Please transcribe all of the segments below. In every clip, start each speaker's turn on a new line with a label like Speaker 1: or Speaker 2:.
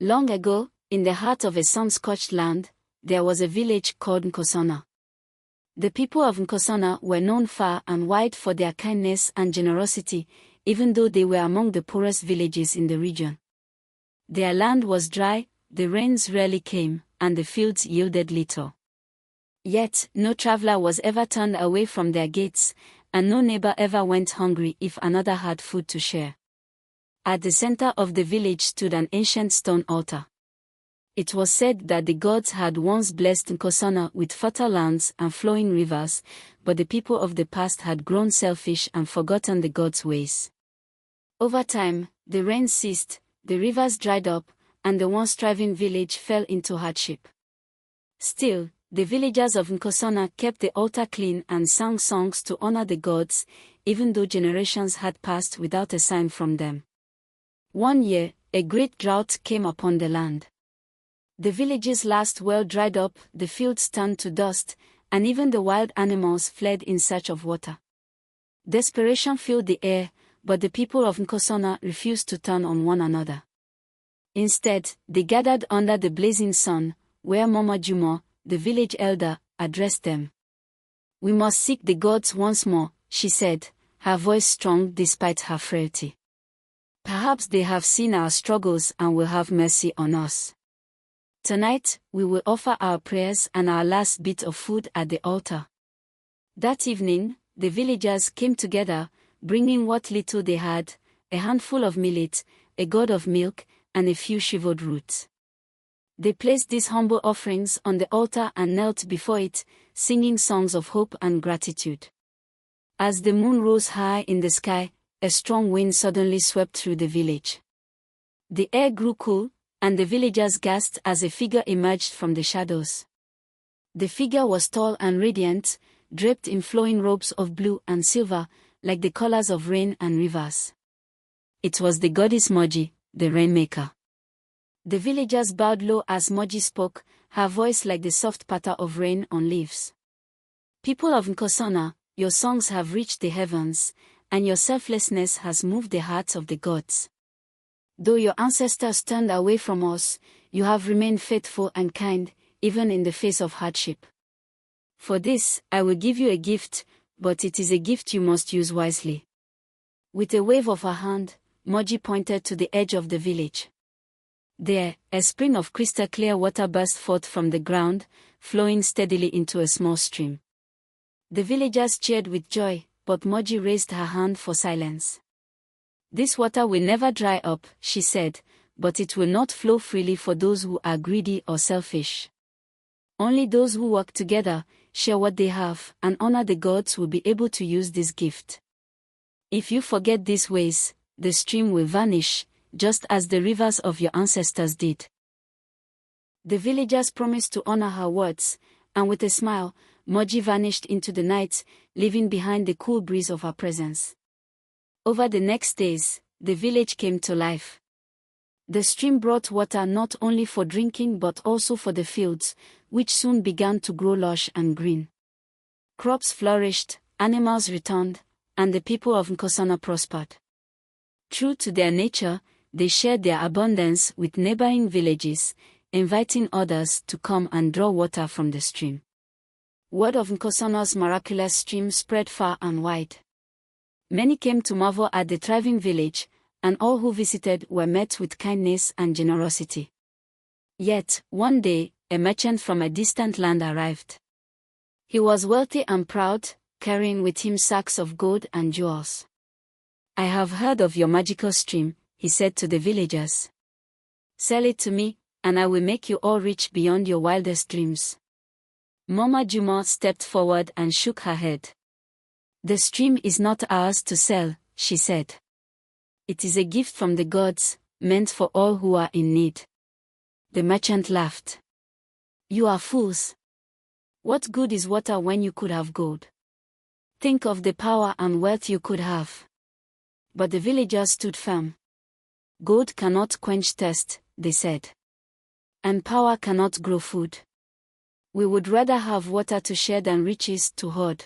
Speaker 1: Long ago, in the heart of a sun-scorched land, there was a village called Nkosana. The people of Nkosana were known far and wide for their kindness and generosity, even though they were among the poorest villages in the region. Their land was dry, the rains rarely came, and the fields yielded little. Yet, no traveler was ever turned away from their gates, and no neighbor ever went hungry if another had food to share. At the center of the village stood an ancient stone altar. It was said that the gods had once blessed Nkosana with fertile lands and flowing rivers, but the people of the past had grown selfish and forgotten the gods' ways. Over time, the rains ceased, the rivers dried up, and the once thriving village fell into hardship. Still, the villagers of Nkosana kept the altar clean and sang songs to honor the gods, even though generations had passed without a sign from them. One year, a great drought came upon the land. The village's last well dried up, the fields turned to dust, and even the wild animals fled in search of water. Desperation filled the air, but the people of Nkosana refused to turn on one another. Instead, they gathered under the blazing sun, where Mama Jumo, the village elder, addressed them. "We must seek the gods once more," she said, her voice strong despite her frailty. "Perhaps they have seen our struggles and will have mercy on us. Tonight, we will offer our prayers and our last bit of food at the altar." That evening, the villagers came together, bringing what little they had, a handful of millet, a gourd of milk, and a few shivered roots. They placed these humble offerings on the altar and knelt before it, singing songs of hope and gratitude. As the moon rose high in the sky, a strong wind suddenly swept through the village. The air grew cool, and the villagers gasped as a figure emerged from the shadows. The figure was tall and radiant, draped in flowing robes of blue and silver, like the colors of rain and rivers. It was the goddess Moji, the rainmaker. The villagers bowed low as Moji spoke, her voice like the soft patter of rain on leaves. "People of Nkosana, your songs have reached the heavens, and your selflessness has moved the hearts of the gods. Though your ancestors turned away from us, you have remained faithful and kind, even in the face of hardship. For this, I will give you a gift, but it is a gift you must use wisely." With a wave of her hand, Moji pointed to the edge of the village. There, a spring of crystal-clear water burst forth from the ground, flowing steadily into a small stream. The villagers cheered with joy, but Moji raised her hand for silence. "This water will never dry up," she said, "but it will not flow freely for those who are greedy or selfish. Only those who work together, share what they have, and honor the gods will be able to use this gift. If you forget these ways, the stream will vanish, just as the rivers of your ancestors did." The villagers promised to honor her words, and with a smile, Moji vanished into the night, leaving behind the cool breeze of her presence. Over the next days, the village came to life. The stream brought water not only for drinking but also for the fields, which soon began to grow lush and green. Crops flourished, animals returned, and the people of Nkosana prospered. True to their nature, they shared their abundance with neighboring villages, inviting others to come and draw water from the stream. Word of Nkosana's miraculous stream spread far and wide. Many came to marvel at the thriving village, and all who visited were met with kindness and generosity. Yet, one day, a merchant from a distant land arrived. He was wealthy and proud, carrying with him sacks of gold and jewels. "I have heard of your magical stream," he said to the villagers. "Sell it to me, and I will make you all rich beyond your wildest dreams." Mama Jumo stepped forward and shook her head. "The stream is not ours to sell," she said. "It is a gift from the gods, meant for all who are in need." The merchant laughed. "You are fools. What good is water when you could have gold? Think of the power and wealth you could have." But the villagers stood firm. "Gold cannot quench thirst," they said. "And power cannot grow food. We would rather have water to share than riches to hoard."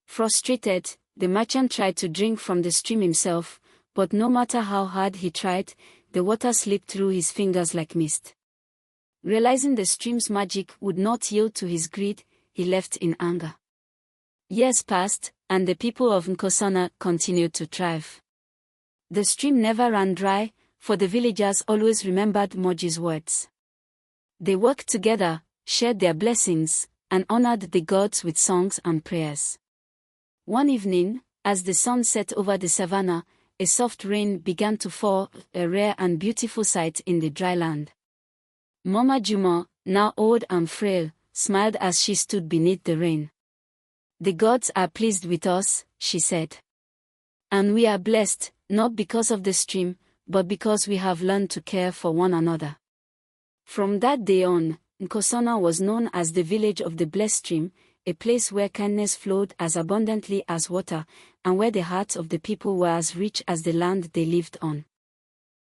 Speaker 1: Frustrated, the merchant tried to drink from the stream himself, but no matter how hard he tried, the water slipped through his fingers like mist. Realizing the stream's magic would not yield to his greed, he left in anger. Years passed, and the people of Nkosana continued to thrive. The stream never ran dry, for the villagers always remembered Moji's words. They worked together, shared their blessings, and honored the gods with songs and prayers. One evening, as the sun set over the savannah, a soft rain began to fall, a rare and beautiful sight in the dry land. Mama Juma, now old and frail, smiled as she stood beneath the rain. "The gods are pleased with us," she said. "And we are blessed, not because of the stream, but because we have learned to care for one another." From that day on, Nkosana was known as the village of the blessed stream, a place where kindness flowed as abundantly as water, and where the hearts of the people were as rich as the land they lived on.